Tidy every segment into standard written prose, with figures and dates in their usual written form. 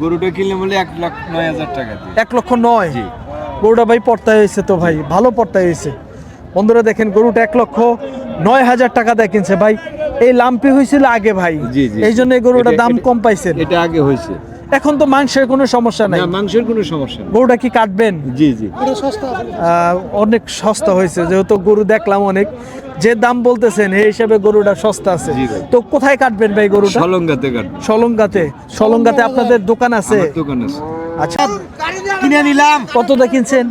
গরুটা কিনলে বলে 1,09,000 টাকা দিয়ে। 1,09,000। জি। গরুটা ভাই পর্তায় হয়েছে তো ভাই, ভালো পর্তায় হয়েছে। বন্ধুরা দেখেন গরুটা 1,09,000 টাকা দিয়ে কিনছে ভাই। এই লাম্পি হয়েছিল আগে ভাই, জি, জি, এই জন্য এই গরুটার দাম এটা- কম পাইছেন। এটা আগে হয়েছে। এখন তো মাংসের কোনো সমস্যা নাই। না, মাংসের কোনো সমস্যা নেই। গরুটা কি কাটবেন? জি জি। অনেক সস্তা হয়েছে, যেহেতু গরু দেখলাম অনেক, যে দাম বলতেছেন এই হিসাবে গরুটা সস্তা আছে। জি ভাই। তো কোথায় কাটবেন ভাই গরুটা? সলঙ্গাতে কাটবে। সলঙ্গাতে আপনাদের দোকান আছে? আমার দোকান আছে। আচ্ছা, কিনে নিলাম কত দিয়ে কিনছেন?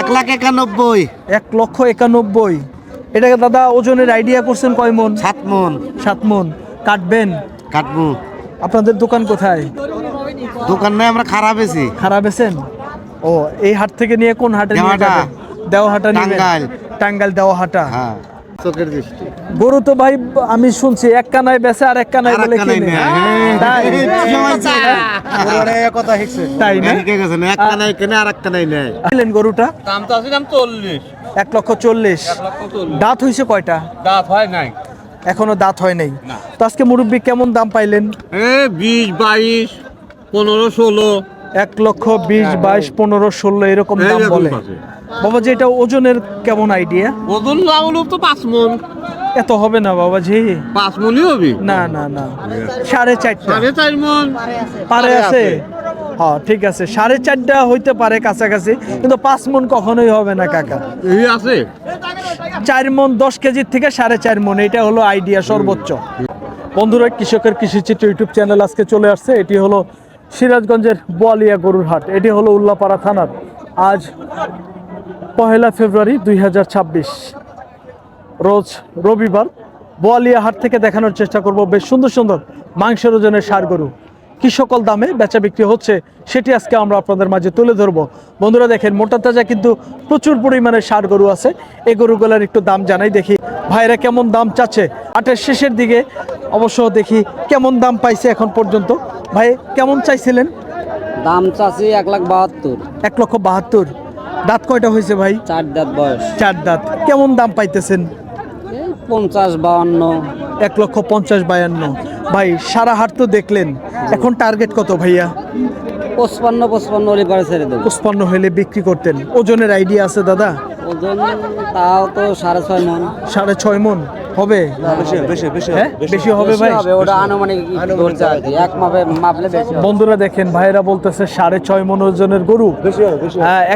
1,91,000। 1,91,000। এটাকে দাদা ওজনের আইডিয়া করছেন কয় মন? 7 মন 7 মন। কাটবেন? কাটবো। আপনাদের দোকান কোথায়? দোকান নাই, আমরা খারাপ আছি। খারাপ আছেন? ও, এই হাট থেকে নিয়ে কোন হাটে নিয়ে দেওয়াহাটা। যাবেন? দেওয়াহাটা নেবেন? টাঙ্গাইল। টাঙ্গাইল দেওয়াহাটা। হ্যাঁ, চোখের দৃষ্টি। গরু তো ভাই আমি শুনছি এক কানায় বেচে আর এক কানায় আর বলে এক কানায় কিনে। নেয়। তাই? তাই না? ঠিক আছে না, এক কানাই কেনে আর এক কানাই নেয়। কিনলেন গরুটা? দাম তো আছে দাম 40। 1,40,000। 1,40,000 দাঁত হইছে কয়টা? দাঁত হয় নাই। এখনো দাঁত হয় নাই। তো আজকে মুরব্বি কেমন দাম পাইলেন? 20, 22, 15, 16 1,20,000, 22,000, 15,000, 16,000 এরকম দাম এইরকম বলে। আছে। বাবাজি এটা ওজনের কেমন আইডিয়া? ওজন না হলো তো 5 মন। এত হবে না বাবাজি। 5 মনই হবে। না না না, 4.5 4.5 মন পারে আছে। হ্যাঁ ঠিক আছে, 4.5 হইতে পারে কাছাকাছি, কিন্তু 5 মন কখনোই হবে না কাকা। এই আছে। 4 মন 10 কেজির থেকে 4.5 মন, এটা হলো আইডিয়া সর্বোচ্চ। বন্ধুরা, কৃষকের কৃষিচিত্র ইউটিউব চ্যানেল আজকে চলে আসছে। এটি হলো সিরাজগঞ্জের বোয়ালিয়া গরুর হাট। এটি হলো উল্লাপাড়া থানার। আজ 1 ফেব্রুয়ারি 2026, রোজ রবিবার। বোয়ালিয়া হাট থেকে দেখানোর চেষ্টা করব বেশ সুন্দর সুন্দর মাংসের ওজনের ষাঁড় গরু। কি সকল দামে বেচা বিক্রি হচ্ছে সেটি আজকে আমরা আপনাদের মাঝে তুলে ধরবো। বন্ধুরা দেখেন, মোটা তাজা কিন্তু প্রচুর পরিমাণে ষাঁড় গরু আছে। এই গরুগুলোর একটু দাম জানাই, দেখি ভাইরা কেমন দাম চাচ্ছে। হাটের শেষের দিকে অবশ্য দেখি কেমন দাম পাইছে এখন পর্যন্ত। ভাই কেমন চাইছিলেন? দাম চাচ্ছি 1,72,000। 1,72,000। দাঁত কয়টা হয়েছে ভাই? 4 দাঁত বয়স। 4 দাঁত। কেমন দাম পাইতেছেন? এই 50-52। 1,50,000, 52,000। ভাই সারা হাট তো দেখলেন, এখন টার্গেট কত ভাইয়া? 55 হলে পরে ছেড়ে দেবো। 55 হলে বিক্রি করতেন। ওজনের আইডিয়া আছে দাদা? ওজন তাও তো 6.5 মন। 6.5 মন হবে? হ্যাঁ, বেশি হবে ভাই। বেশি হবে, ওটা আনুমানিক ধরছে আর কি। এক মাপলে বেশি হবে। বন্ধুরা দেখেন, ভাইরা বলতেছে 6.5 মন ওজনের গরু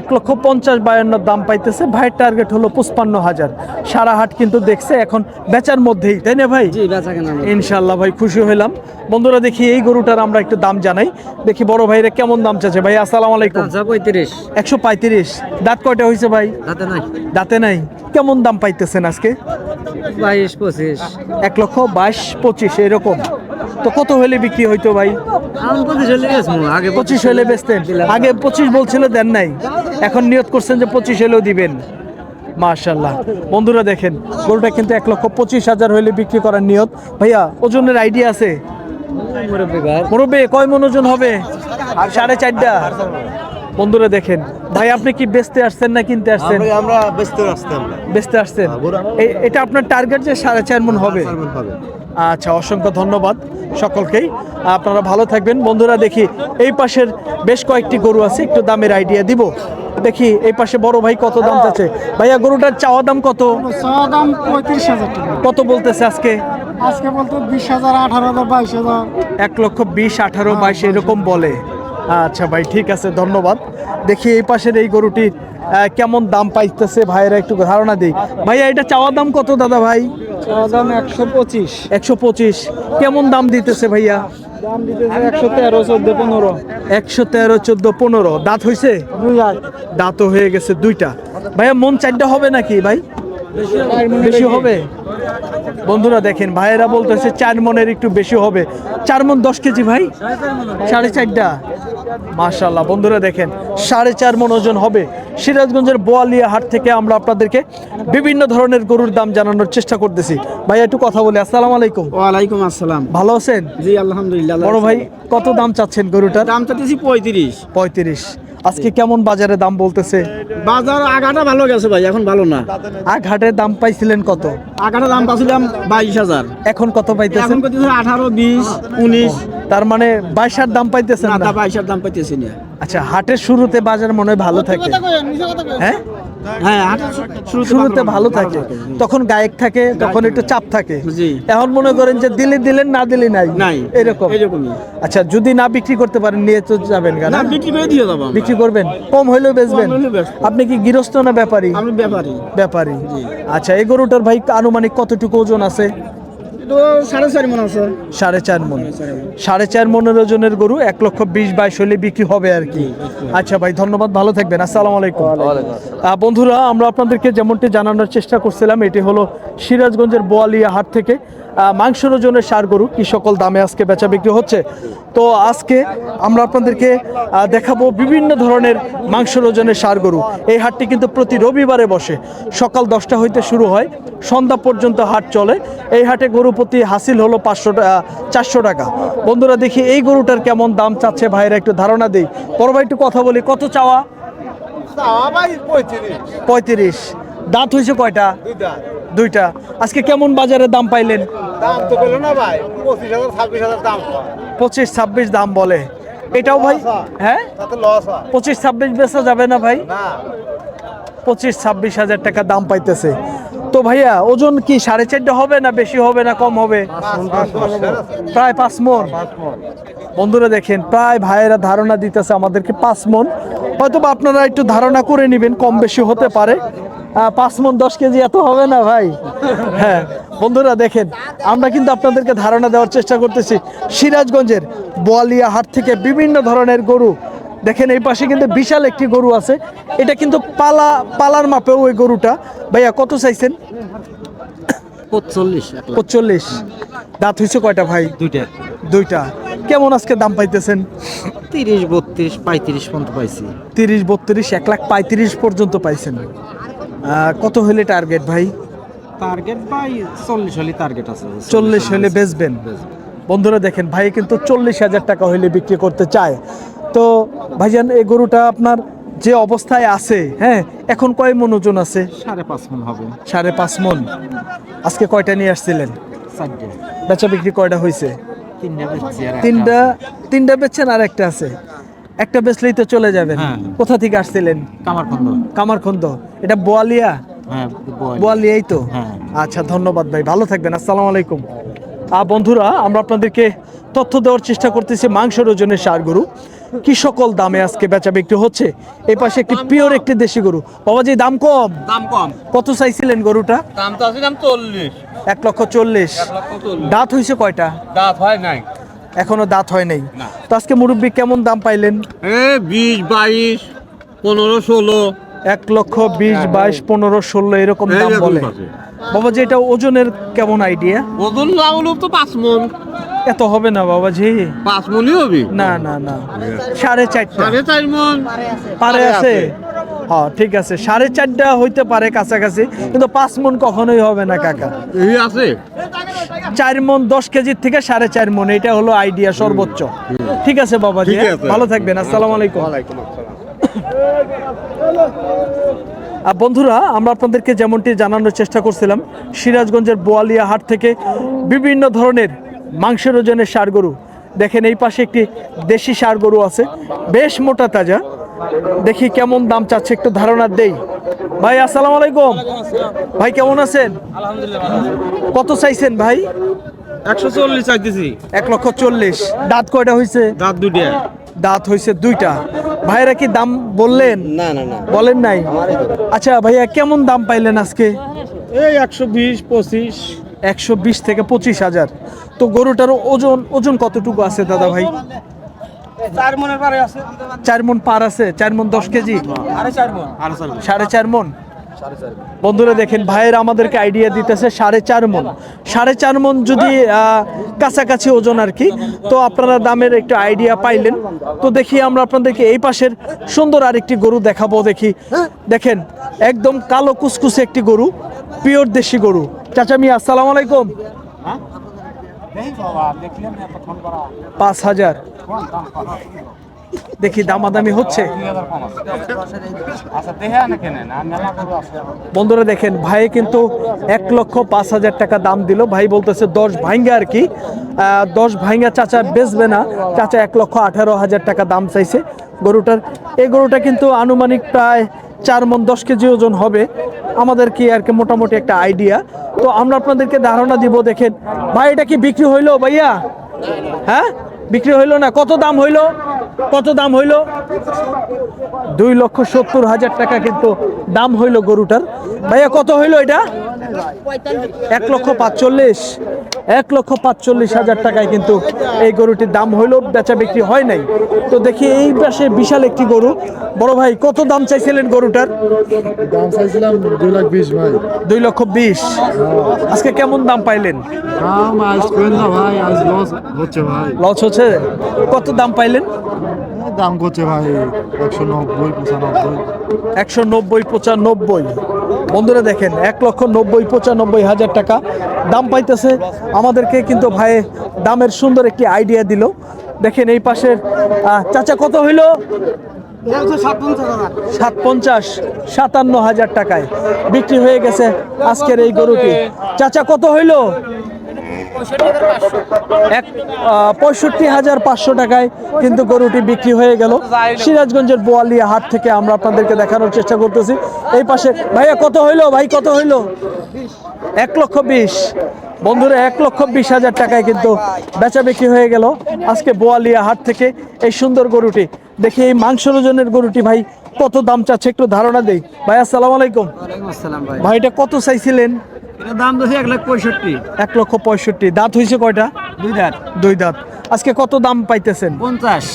1,50,000, দাম পাইতেছে। ভাইয়ের টার্গেট হলো 55,000। সারা হাট কিন্তু দেখছে, এখন বেচার মধ্যেই, তাই না ভাই? জি, বেচা কেনা নেই। ইনশাল্লাহ ভাই, খুশি হইলাম। বন্ধুরা দেখি এই গরুটার আমরা একটু দাম জানাই, দেখি বড় ভাইরা কেমন দাম চাচ্ছে। ভাই আসসালামু আলাইকুম। আচ্ছা, 35। 135। দাঁত কয়টা হয়েছে ভাই? তাতে নাই। দাঁতে নাই। কেমন দাম পাইতেছেন আজকে? 22-25। 1,22,25 এরকম। তো কত হলে বিক্রি হইতো ভাই? আমি 25 হলে গেছি আগে। 25 হলে বেচতেন? আগে 25 বলছিল, দেন নাই। এখন নিয়ত করছেন যে 25 হলেও দিবেন। মাশাআল্লাহ। বন্ধুরা দেখেন, গরুটা কিন্তু 1,25,000 হলে বিক্রি করার নিয়ত। ভাইয়া ওজনের আইডিয়া আছে? মুরব্বি কয় মন ওজন হবে? 4.5। বন্ধুরা দেখেন, ভাই আপনি কি বেচতে আসছেন না কিনতে আসছেন? আমরা বেচতে আসতাম। বেচতে আসছেন। এটা আপনার টার্গেট যে 4.5 মন হবে? আচ্ছা, অসংখ্য ধন্যবাদ সকলকেই। আপনারা ভালো থাকবেন। বন্ধুরা দেখি এই পাশের বেশ কয়েকটি গরু আছে, একটু দামের আইডিয়া দিব। দেখি এই পাশে বড় ভাই কত দাম চাচ্ছে। ভাইয়া গরুটার চাওয়া দাম কত? চাওয়া দাম 35,000 টাকা। কত বলতেছে আজকে? আজকে বলতে 20,000, 18,000, 22,000। 1,20,000, 18,000, 22,000 এরকম বলে। আচ্ছা ভাই, ঠিক আছে, ধন্যবাদ। দেখি এই পাশের এই গরুটি কেমন দাম পাইতেছে, ভাইয়েরা একটু ধারণা দিই। ভাইয়া এটা চাওয়া দাম কত দাদা ভাই? চাওয়া দাম 125। 125। কেমন দাম দিতেছে ভাইয়া? দাম দিতেছে 113, 14, 15। 113, 14, 15। দাঁত হয়েছে? দাঁতও হয়ে গেছে দুইটা। ভাইয়া মন 4টা হবে নাকি ভাই? বেশি হবে। বন্ধুরা দেখেন, ভাইয়েরা বলতেছে 4 মনের একটু বেশি হবে। 4 মন 10 কেজি ভাই? 4.5। মাশাআল্লাহ। বন্ধুরা দেখেন, 4.5 মন ওজন হবে। সিরাজগঞ্জের বোয়ালিয়া হাট থেকে আমরা আপনাদেরকে বিভিন্ন ধরনের গরুর দাম জানানোর চেষ্টা করতেছি। ভাই একটু কথা বলি। আসসালামু আলাইকুম। ওয়ালাইকুম আসসালাম। ভালো আছেন? জি আলহামদুলিল্লাহ। বড় ভাই কত দাম চাচ্ছেন গরুটার? দাম চাইতেছি 35। 35। আজকে কেমন বাজারে দাম বলতেছে? বাজার আগাটা ভালো গেছে ভাই, এখন ভালো না। আঘাটের দাম পাইছিলেন কত? আগাটা দাম পাচ্ছিলাম 22,000, এখন কত পাইতেছেন? এখন করতেছে 18, 20, 19। তার মানে 22 দাম পাইতেছেন না, না? 22 দাম পাইতেছি না। আচ্ছা, হাটের শুরুতে বাজার মনে হয় ভালো থাকে, হ্যাঁ? হ্যাঁ, হাটের শুরুতে ভালো থাকে, তখন গায়ক থাকে, তখন একটু চাপ থাকে। জি। এখন মনে করেন যে দিলে দিলেন, না দিলে নাই, নাই, এরকম। এরকমই। আচ্ছা, যদি না বিক্রি করতে পারেন নিয়ে তো যাবেন কেন? না, বিক্রি করে দিয়ে যাবো আমরা। বিক্রি করবেন, কম হইলেও বেচবেন? কম হইলেও বেচবো। আপনি কি গৃহস্থ না ব্যাপারী? আমি ব্যাপারী। ব্যাপারী। আচ্ছা, এই গরুটার ভাই আনুমানিক কতটুকু ওজন আছে? তো 4.5 মণ আছে। 4.5 মণ। 4.5 মণের ওজনের গরু 1,20,22 হলে বিক্রি হবে আর কি। আচ্ছা ভাই, ধন্যবাদ, ভালো থাকবেন। আসসালামু আলাইকুম। বন্ধুরা, আমরা আপনাদেরকে যেমনটি জানানোর চেষ্টা করছিলাম, এটি হলো সিরাজগঞ্জের বোয়ালিয়া হাট থেকে মাংসের ওজনের ষাঁড় গরু কি সকল দামে আজকে বেচা বিক্রি হচ্ছে। তো আজকে আমরা আপনাদেরকে দেখাবো বিভিন্ন ধরনের মাংসের ওজনের ষাঁড় গরু। এই হাটটি কিন্তু প্রতি রবিবারে বসে, সকাল 10টা হইতে শুরু হয়, সন্ধ্যা পর্যন্ত হাট চলে। এই হাটে গরু প্রতি হাসিল হলো 400 টাকা। বন্ধুরা, দেখি এই গরুটার কেমন দাম চাচ্ছে ভাইরা, একটু ধারণা দিই। বড় ভাই একটু কথা বলি, কত চাওয়া? 35। দাঁত হয়েছে কয়টা? দুইটা। আজকে কেমন বাজারে দাম পাইলেন? দাম তো পেলো না ভাই, 25,000, 26,000 দাম। 25-26 দাম বলে। এটাও ভাই, হ্যাঁ, তাতে লস হয় 25-26 বেচা যাবে না ভাই? না। 25-26 হাজার টাকা দাম পাইতেছে। তো ভাইয়া, ওজন কি 4.5 হবে না বেশি হবে না কম হবে? প্রায় 5 মণ। বন্ধুরা দেখেন, প্রায় ভাইয়েরা ধারণা দিতেছে আমাদেরকে 5 মণ। হয়তো বা আপনারা একটু ধারণা করে নেবেন, কম বেশি হতে পারে। 5 মণ 10 কেজি এত হবে না ভাই। হ্যাঁ বন্ধুরা দেখেন, আমরা কিন্তু আপনাদেরকে ধারণা দেওয়ার চেষ্টা করতেছি সিরাজগঞ্জের বোয়ালিয়া হাট থেকে বিভিন্ন ধরনের গরু। দেখেন এই পাশে কিন্তু বিশাল একটি গরু আছে, এটা কিন্তু পালার মাপেও ওই গরুটা। ভাইয়া কত চাইছেন? 45। দাঁত হয়েছে কয়টা ভাই? দুইটা। কেমন আজকে দাম পাইতেছেন? 30, 32, 35 পর্যন্ত পাইছি। 30, 32, 1,35,000 পর্যন্ত পাইছেন। কত হলে টার্গেট ভাই? টার্গেট ভাই 40 হলে টার্গেট আছে। 40 হলে বেচবেন। বন্ধুরা দেখেন, ভাই কিন্তু 40,000 টাকা হলে বিক্রি করতে চায়। তো ভাইজান, এই গরুটা আপনার যে অবস্থায় আছে, হ্যাঁ, এখন কয় মণ ওজন আছে? 5.5 মণ হবে। 5.5 মণ। আজকে কয়টা নিয়ে আসছিলেন? 4টা। বেচা বিক্রি কয়টা হয়েছে? 3টা বেচছি আর তিনটা বেচছেন, আর একটা আছে। একটা বেচলেই তো চলে যাবেন। হ্যাঁ। কোথা থেকে আসছিলেন? কামারখন্দ। এটা বোয়ালিয়া? হ্যাঁ, বোয়ালিয়াই তো। হ্যাঁ। আচ্ছা, ধন্যবাদ ভাই, ভালো থাকবেন। আসসালামু আলাইকুম। বন্ধুরা, আমরা আপনাদেরকে তথ্য দেওয়ার চেষ্টা করতেছি মাংসের ওজনের ষাঁড় গরু কি সকল দামে আজকে বেচা বিক্রি হচ্ছে। এই পাশে একটি পিওর একটি দেশি গরু। বাবাজি, দাম কম? দাম কম। কত চাইছিলেন গরুটা? দাম তো আছে, দাম 40। 1,40,000। 1,40,000 দাঁত হয়েছে কয়টা? দাঁত হয় নাই। এখনো দাঁত হয় নাই। তো আজকে মুরব্বি কেমন দাম পাইলেন? 20, 22, 15, 16। 1,20,000, 22, 15, 16 এরকম দাম বলে। বাবাজি, এটা ওজনের কেমন আইডিয়া? ওজন লাউলুপ তো 5 মণ। এত হবে না বাবাজি। 5 মণই হবে। না, 4.5 4.5 মণ পারে আছে। হ্যাঁ, ঠিক আছে, 4.5 হইতে পারে কাছাকাছি, কিন্তু 5 মণ কখনোই হবে না কাকা। এই আছে 4 মণ 10 কেজির থেকে 4.5 মণ, এটা হলো আইডিয়া সর্বোচ্চ। ঠিক আছে বাবাজি, ঠিক আছে। ভালো থাকবেন। আসসালামু আলাইকুম। বন্ধুরা, আমরা আপনাদেরকে যেমনটি জানানোর চেষ্টা করছিলাম, সিরাজগঞ্জের বোয়ালিয়া হাট থেকে বিভিন্ন ধরনের মাংসের ওজনের ষাঁড় গরু। দেখেন এই পাশে একটি দেশি ষাঁড় গরু আছে, বেশ মোটা তাজা। দেখি কেমন দাম চাচ্ছে, একটু ধারণা দেই। ভাই আসসালামু আলাইকুম। ভাই কেমন আছেন? কত চাইছেন ভাই? 140 চাইতেছি। 1,40,000। দাঁত কয়টা হয়েছে? দাঁত দুইটা। দাঁত হয়েছে দুইটা। ভাইরা কি দাম বললেন? না। বলেন নাই? আচ্ছা ভাইয়া, কেমন দাম পাইলেন আজকে? এই 120, 25। 120 থেকে 25,000। তো গরুটার ওজন কতটুকু আছে দাদা ভাই? 4 মণের পারে আছে। 4 মণ পার আছে। 4 মণ 10 কেজি? 4.5 মণ। বন্ধুরা দেখেন, ভাইয়ের আমাদেরকে আইডিয়া দিতেছে 4.5 মণ। 4.5 মণ যদি কাছাকাছি ওজন আর কি, তো আপনারা দামের একটু আইডিয়া পাইলেন। তো দেখি আমরা আপনাদেরকে এই পাশের সুন্দর আরেকটি গরু দেখাবো। দেখেন একদম কালো কুচকুচে একটি গরু, পিওর দেশি গরু। চাচা মিয়া আসসালামু আলাইকুম। 5,000। দেখি দামাদামি হচ্ছে। বন্ধুরা দেখেন ভাই কিন্তু 1,05,000 টাকা দাম দিল। ভাই বলতেছে 10 ভাঙ্গা আর কি, 10 ভাঙ্গা চাচা বেচবে না, চাচা 1,18,000 টাকা দাম চাইছে গরুটার। এই গরুটা কিন্তু আনুমানিক প্রায় 4 মণ 10 কেজি ওজন হবে, আমাদের কি আর কি মোটামুটি একটা আইডিয়া। তো আমরা আপনাদেরকে ধারণা দিব। দেখেন ভাই এটা কি বিক্রি হইলো ভাইয়া? হ্যাঁ বিক্রি হইলো না, কত দাম হইলো? কত দাম হইলো? 2,70,000 টাকা কিন্তু দাম হইলো গরুটার। ভাইয়া কত হইলো এটা? 1,45,000, 1,45,000 টাকায় কিন্তু এই গরুটির দাম হইলো, বেচা বিক্রি হয় নাই। তো দেখি এই পাশে বিশাল একটি গরু। বড় ভাই কত দাম চাইছিলেন গরুটার? দাম চাইছিলাম 2,20,000 ভাই। 2,20,000। আজকে কেমন দাম পাইলেন? দাম আজ করেন না ভাই, আজ লস হচ্ছে ভাই। লস হচ্ছে? কত দাম পাইলেন? দাম করছে ভাই 190-95। 190-95। বন্ধুরা দেখেন 1,90,95,000 টাকা দাম পাইতেছে। আমাদেরকে কিন্তু ভাই দামের সুন্দর একটি আইডিয়া দিল। দেখেন এই পাশের চাচা কত হইল? 57,000 টাকায় বিক্রি হয়ে গেছে আজকের এই গরুটি। চাচা কত হইল? 65,500 টাকায় কিন্তু গরুটি বিক্রি হয়ে গেল সিরাজগঞ্জের বোয়ালিয়া হাট থেকে। আমরা আপনাদেরকে দেখানোর চেষ্টা করতেছি। এই পাশে ভাইয়া কত হইলো? ভাই কত হইলো? 1,20,000। বন্ধুরা 1,20,000 টাকায় কিন্তু বেচা বিক্রি হয়ে গেল আজকে বোয়ালিয়া হাট থেকে এই সুন্দর গরুটি। দেখি এই মাংসের ওজনের গরুটি ভাই কত দাম চাচ্ছে একটু ধারণা দেই। ভাই আসসালামু আলাইকুম। ভাই এটা কত চাইছিলেন? এটা দাম দিয়েছে 1,65,000। 1,65,000। দাঁত হয়েছে কয়টা? 2 দাঁত। 2 দাঁত। আজকে কত দাম পাইতেছেন? 50।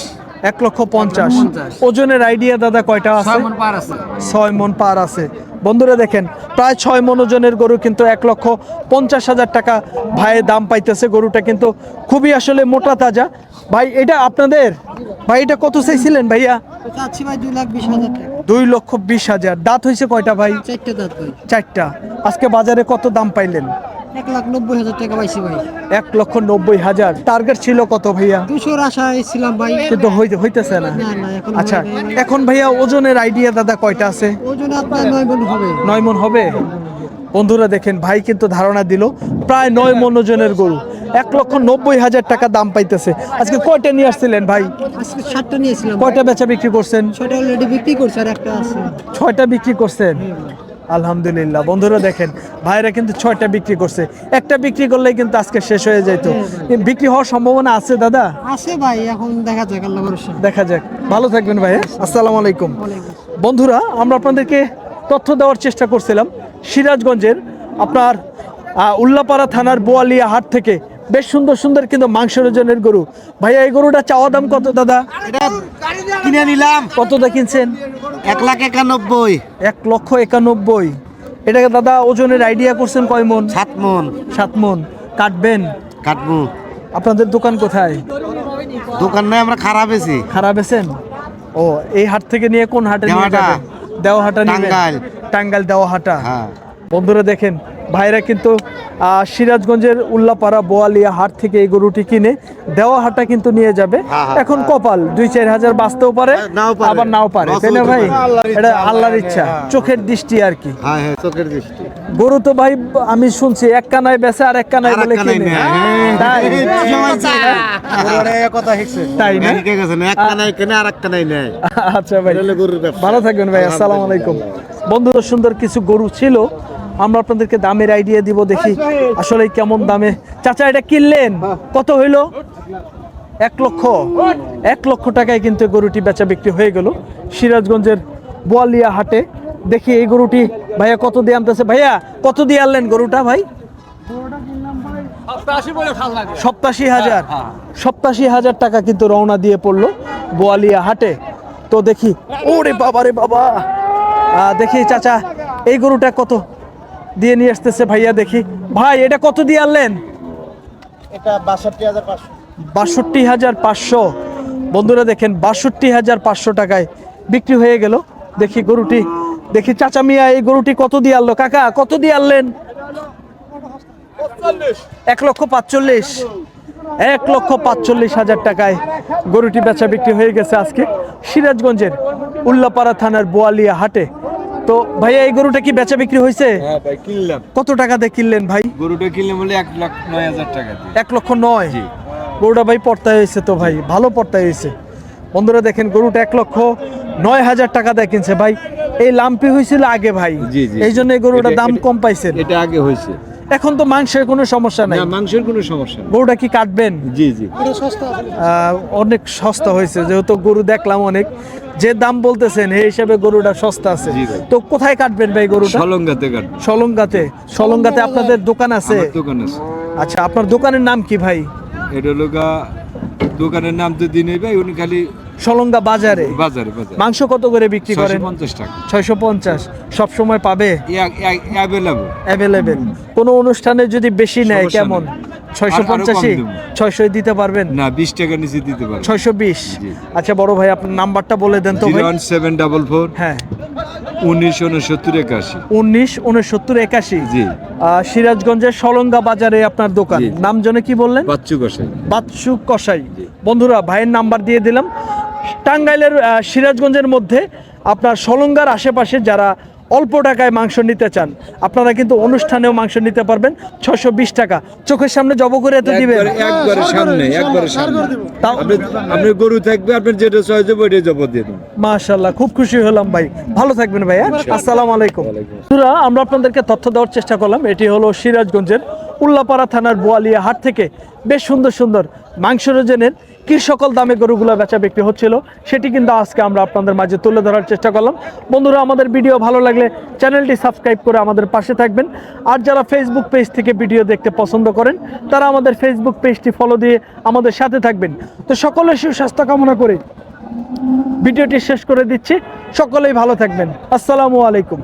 1,50,000। ওজনের আইডিয়া দাদা কয়টা আছে? 6 মণ পার আছে। 6 মণ পার আছে। বন্ধুরা দেখেন প্রায় 6 মণ ওজনের গরু কিন্তু 1,50,000 টাকা ভাইয়ের দাম পাইতেছে। গরুটা কিন্তু খুবই আসলে মোটা তাজা। ভাই এটা আপনাদের? ভাই এটা কত চাইছিলেন ভাইয়া? চাচ্ছি ভাই 2,20,000 টাকা। 2,20,000। দাঁত হয়েছে কয়টা ভাই? 4টা দাঁত ভাই। 4টা। আজকে বাজারে কত দাম পাইলেন? 1,90,000 টাকা পাইছি ভাই। 1,90,000। টার্গেট ছিল কত ভাইয়া? 200-র আশায় ছিলাম ভাই। কিন্তু হইতেছে না। না, এখন আচ্ছা হয় নাই। এখন ভাইয়া ওজনের আইডিয়া দাদা কয়টা আছে? ওজনে আপনার 9 মণ হবে। 9 মণ হবে। বন্ধুরা দেখেন ভাই কিন্তু ধারণা দিল প্রায় 9 মণ ওজনের গরু 1,90,000 টাকা দাম পাইতেছে। আজকে কয়টা নিয়ে আসছিলেন ভাই? আজকে 7টা নিয়েছিলাম। কয়টা বেচা বিক্রি করছেন? 6টা অলরেডি বিক্রি করছে আর একটা আছে। 6টা বিক্রি করছেন? আলহামদুলিল্লাহ। বন্ধুরা দেখেন ভাইরা কিন্তু 6টা বিক্রি করছে। একটা বিক্রি করলেই কিন্তু আজকে শেষ হয়ে যেত। বিক্রি হওয়ার সম্ভাবনা আছে দাদা? আছে ভাই, এখন দেখা যাক, আল্লাহ ভরসা। দেখা যাক। ভালো থাকবেন ভাই। আসসালামু আলাইকুম। বন্ধুরা আমরা আপনাদেরকে তথ্য দেওয়ার চেষ্টা করছিলাম সিরাজগঞ্জের আপনার উল্লাপাড়া থানার বোয়ালিয়া হাট থেকে বেশ সুন্দর সুন্দর কিন্তু মাংসের ওজনের গরু। ভাইয়া এই গরুটা চাওয়া দাম কত দাদা? এটা কিনে নিলাম। কতটা কিনছেন? 1,91,000। 1,91,000। এটাকে দাদা ওজনের আইডিয়া করছেন কয় মণ? 7 মণ। 7 মণ। কাটবেন? কাটবো। আপনাদের দোকান কোথায়? দোকান নাই, আমরা খারাপ আছি। খারাপ আছেন? ও এই হাট থেকে নিয়ে কোন হাটে নিয়ে দেওয়াহাটা। যাবেন? দেওয়াহাটা নেবেন? টাঙ্গাইল। টাঙ্গাইল দেওয়াহাটা। হ্যাঁ। বন্ধুরা দেখেন ভাইরা কিন্তু সিরাজগঞ্জের উল্লাপাড়া বোয়ালিয়া হাট থেকে এই গরুটি কিনে দেওয়াহাটা কিন্তু নিয়ে যাবে। এখন কপাল 2-4 হাজার বাঁচতেও পারে, নাও পারে। আবার নাও পারে, তাই না ভাই? এটা আল্লাহর ইচ্ছা, চোখের দৃষ্টি আর কি। হ্যাঁ হ্যাঁ, চোখের দৃষ্টি। গরু তো ভাই আমি শুনছি এক কানায় বেচে আর এক কানায় বলে কিনে। তাই? তাই না? এক কানাই কেনে আর এক কানাই নেয়। আচ্ছা ভাই এটা হলো গরুর ব্যবসা। ভালো থাকবেন ভাই। আসসালামু আলাইকুম। বন্ধুরা সুন্দর কিছু গরু ছিল, আমরা আপনাদেরকে দামের আইডিয়া দিব। দেখি আসলে কেমন দামে। চাচা এটা কিনলেন কত হইলো? 1,00,000 টাকায় কিন্তু গরুটি বেচা বিক্রি হয়ে গেল সিরাজগঞ্জের বোয়ালিয়া হাটে। দেখি এই গরুটি ভাইয়া কত দিয়ে আনতেছে। ভাইয়া কত দিয়ে আনলেন গরুটা ভাই? 87,000। 87,000 টাকা কিন্তু রওনা দিয়ে পড়লো বোয়ালিয়া হাটে। তো দেখি ওরে বাবা রে বাবা, দেখি চাচা এই গরুটা কত দিয়ে নিয়ে আসতেছে ভাইয়া। দেখি ভাই এটা কত দিয়ে আনলেন? এটা 62,500। 62,500। বন্ধুরা দেখেন 62,500 টাকায় বিক্রি হয়ে গেল। দেখি গরুটি, দেখি চাচা মিয়া এই গরুটি কত দিয়ে আনলো? কাকা কত দিয়ে আনলেন? 1,45,000। 1,45,000 টাকায় গরুটি বেচা বিক্রি হয়ে গেছে আজকে সিরাজগঞ্জের উল্লাপাড়া থানার বোয়ালিয়া হাটে। তো ভাইয়া এই গরুটা কি বেচা বিক্রি হয়েছে? হ্যাঁ ভাই কিনলাম। কত টাকা দিয়ে কিনলেন ভাই? গরুটা কিনলাম বলে 1,09,000 টাকা দিয়ে। 1,09,000। জি। গরুটা ভাই পর্তায় হয়েছে তো ভাই, ভালো পর্তায় হয়েছে। বন্ধুরা দেখেন গরুটা 1,09,000 টাকা দিয়ে কিনছে ভাই। এই লাম্পি হয়েছিল আগে ভাই, জি, জি। এই জন্য এই গরুটার এটা- দাম এটা- কম পাইছেন। এটা আগে হয়েছে। এখন তো মাংসের কোনো সমস্যা নাই, না মাংসের কোনো সমস্যা নেই। গরুটা কি কাটবেন? জি জি। অনেক সস্তা হয়েছে, যেহেতু গরু দেখলাম অনেক, যে দাম বলতেছেন এই হিসাবে গরুটা সস্তা আছে। জি ভাই। তো কোথায় কাটবেন ভাই গরুটা? সলঙ্গাতে কাটবে। সলঙ্গাতে আপনাদের দোকান আছে? আমার দোকান আছে। আচ্ছা, আপনার দোকানের নাম কি ভাই? এটা হলো দোকানের নাম তো দিনে ভাই, উনি খালি সলঙ্গা বাজারে। বাজারে বাজারে। মাংস কত করে বিক্রি করেন? 650 টাকা। 650 সব সময় পাবে? অ্যাভেলেবল। অ্যাভেলেবেল। কোনো অনুষ্ঠানে যদি বেশি নেয় সমস্যা কেমন? নেই। 650 আরো কম দেবো। 600 দিতে পারবেন? না 20 টাকা নিচে দিতে পারবো। 620। জি। আচ্ছা বড় ভাই আপনার নাম্বারটা বলে দেন তো ভাই। 01744 হ্যাঁ 1969 81। 1969 81। জি। সিরাজগঞ্জের সলঙ্গা বাজারে আপনার দোকান। জি। নাম জন্য কি বললেন? বাচ্চু কষাই। বাদশু কসাই। বন্ধুরা ভাইয়ের নাম্বার দিয়ে দিলাম। টাঙ্গাইলের সিরাজগঞ্জের মধ্যে আপনার সলঙ্গার আশেপাশে যারা অল্প টাকায় মাংস নিতে চান, আপনারা কিন্তু অনুষ্ঠানেও মাংস নিতে পারবেন 620 টাকা। চোখের সামনে জব করে এত দিবেন? একবারে সামনে, একবারে সামনে। তাও আপনি গরু থাকবে, আপনার যেটা চয়েস হবে ওইটাই জবাব দিয়ে দেবেন। মাশাআল্লাহ, খুব খুশি হলাম ভাই। ভালো থাকবেন ভাই। আসসালামু আলাইকুম। বন্ধুরা, আমরা আপনাদেরকে তথ্য দেওয়ার চেষ্টা করলাম। এটি হলো সিরাজগঞ্জের উল্লাপাড়া থানার বোয়ালিয়া হাট থেকে বেশ সুন্দর সুন্দর মাংস ওজনের কি সকল দামে গরুগুলো বেচা বিক্রি হচ্ছিল সেটি কিন্তু আজকে আমরা আপনাদের মাঝে তুলে ধরার চেষ্টা করলাম। বন্ধুরা, আমাদের ভিডিও ভালো লাগলে চ্যানেলটি সাবস্ক্রাইব করে আমাদের পাশে থাকবেন। আর যারা ফেসবুক পেজ থেকে ভিডিও দেখতে পছন্দ করেন তারা আমাদের ফেসবুক পেজটি ফলো দিয়ে আমাদের সাথে থাকবেন। তো সকলের সুস্বাস্থ্য কামনা করে ভিডিওটি শেষ করে দিচ্ছি। সকলেই ভালো থাকবেন। আসসালামু আলাইকুম।